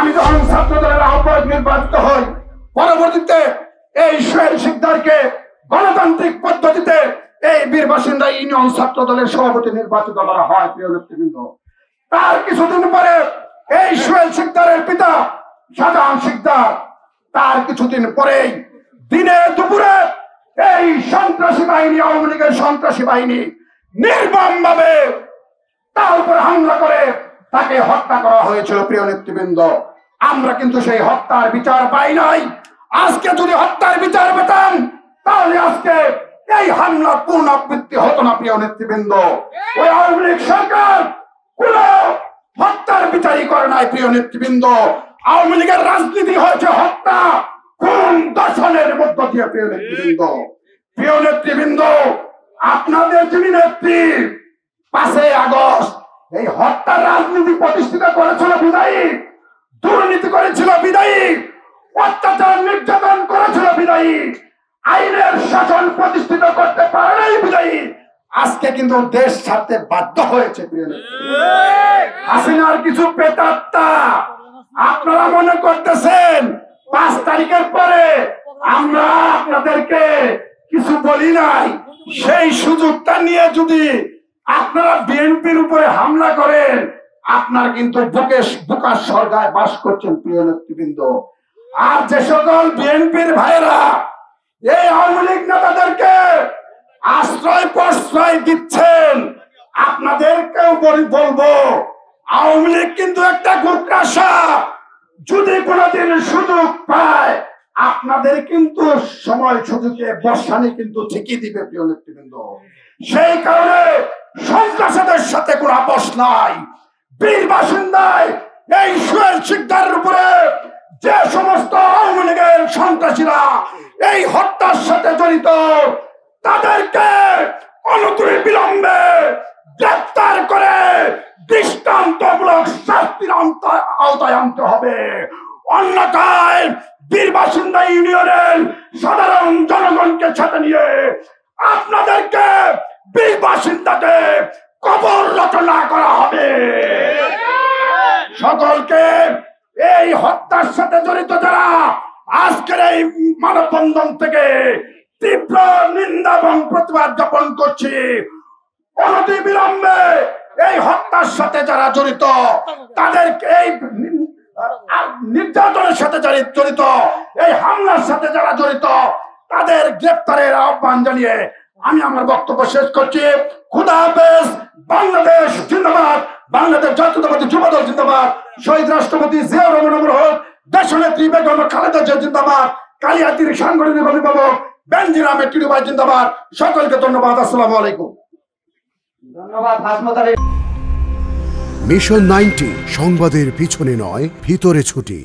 আমি যখন ছাত্র দলের আহ্বায়ক নির্বাচিত হই, পরবর্তীতে এই সোহেল শিকদারকে গণতান্ত্রিক পদ্ধতিতে এই বীরবাসিন্দা ইউনিয়ন ছাত্র দলের সভাপতি নির্বাচিত করা হয়। প্রিয় নেতৃবৃন্দ, তার কিছুদিন পরে এই সোহেল শিকদারের পিতা শাহজাহান শিকদার, তার কিছুদিন পরেই দিনে দুপুরে এই সন্ত্রাসী বাহিনী, আওয়ামী লীগের সন্ত্রাসী বাহিনী নির্মম ভাবে তার উপর হামলা করে তাকে হত্যা করা হয়েছিল। প্রিয় নেতৃবৃন্দ, আমরা কিন্তু সেই হত্যার বিচার পাই নাই। আজকে যদি হত্যার বিচার পেতাম তাহলে আজকে এই হামলার পুনরাবৃত্তি হতো না। প্রিয় নেতৃবৃন্দ, ওই আওয়ামী লীগ সরকার কোন হত্যার বিচারই করে নাই। প্রিয় নেতৃবৃন্দ, আওয়ামী লীগের রাজনীতি হয়েছে হত্যা, খুন, দর্শনের মধ্য দিয়ে। প্রিয় নেতৃবৃন্দ, আপনাদের যিনি নেত্রী 5 আগস্ট এই হত্যার রাজনীতি প্রতিষ্ঠিত করেছিল বিদায়ী, দুর্নীতি করেছিল বিদায়ী, অত্যাচার নির্যাতন করেছিল বিদায়ী, আইনের শাসন প্রতিষ্ঠিত করতে পারে নাই বিদায়ী, আজকে কিন্তু দেশ ছাড়তে বাধ্য হয়েছে। হাসিনার কিছু প্রেতাত্মা আপনারা মনে করতেছেন 5 তারিখের পরে আমরা আপনাদেরকে কিছু বলি নাই, সেই সুযোগটা নিয়ে যদি আপনারা বিএনপির উপরে হামলা করেন, আপনার কিন্তু বুকার স্বর্গায় বাস করছেন। প্রিয় নেতৃবৃন্দ, আর যে সকল বিএনপির ভাইয়েরা এই আওয়ামী লীগ নেতাদেরকে আশ্রয় প্রশ্রয় দিচ্ছেন, আপনাদেরকেও বলবো আওয়ামী লীগ কিন্তু একটা গোকরাশা, যদি কোনদিন সুযোগ পায় আপনাদের কিন্তু সময় সুযোগে বর্ষানি কিন্তু ঠিকই দিবে। প্রিয় নেতৃবৃন্দ, সেই কারণে সন্ত্রাসীদের সাথে কোনো আপোষ নাই। বীরবাসিন্দায় এই সোহেল শিকদারের উপরে যে সমস্ত আওয়ামী লীগের সন্ত্রাসীরা এই হত্যার সাথে জড়িত, তাদেরকে অনতিবিলম্বে গ্রেফতার করে দৃষ্টান্তমূলক শাস্তির আওতায় আনতে হবে। অন্যথায় বীরবাসিন্দা ইউনিয়নের সাধারণ জনগণকে সাথে নিয়ে আপনাদেরকে বীরবাসিন্দাকে কবর রচনা করা হবে। সকলকে এই হত্যার সাথে জড়িত যারা আজকের এই মানববন্ধন থেকে তীব্র নিন্দা এবং প্রতিবাদ জ্ঞাপন করছি। অনতিবিলম্বে এই হত্যার সাথে যারা জড়িত, তাদেরকে এই নির্যাতনের সাথে জড়িত, এই হামলার সাথে যারা জড়িত, তাদের গ্রেফতারের আহ্বান জানিয়ে আমি আমার বক্তব্য শেষ করছি। খুদা হাফেজ। বাংলাদেশ জিন্দাবাদ, বাংলাদেশ জাতীয়তাবাদী যুবদল জিন্দাবাদ, শহীদ রাষ্ট্রপতি জিয়াউর রহমান হোক, দেশনেত্রী বেগম খালেদা জিয়া জিন্দাবাদ, কালিয়াতীর সাংগঠনিক অভিভাবক বেনজির আহমেদ টিটু ভাই জিন্দাবাদ। সকলকে ধন্যবাদ। আসসালামু আলাইকুম। ধন্যবাদ। মিশন 90 সংবাদের পিছনে নয়, ভিতরে ছুটি।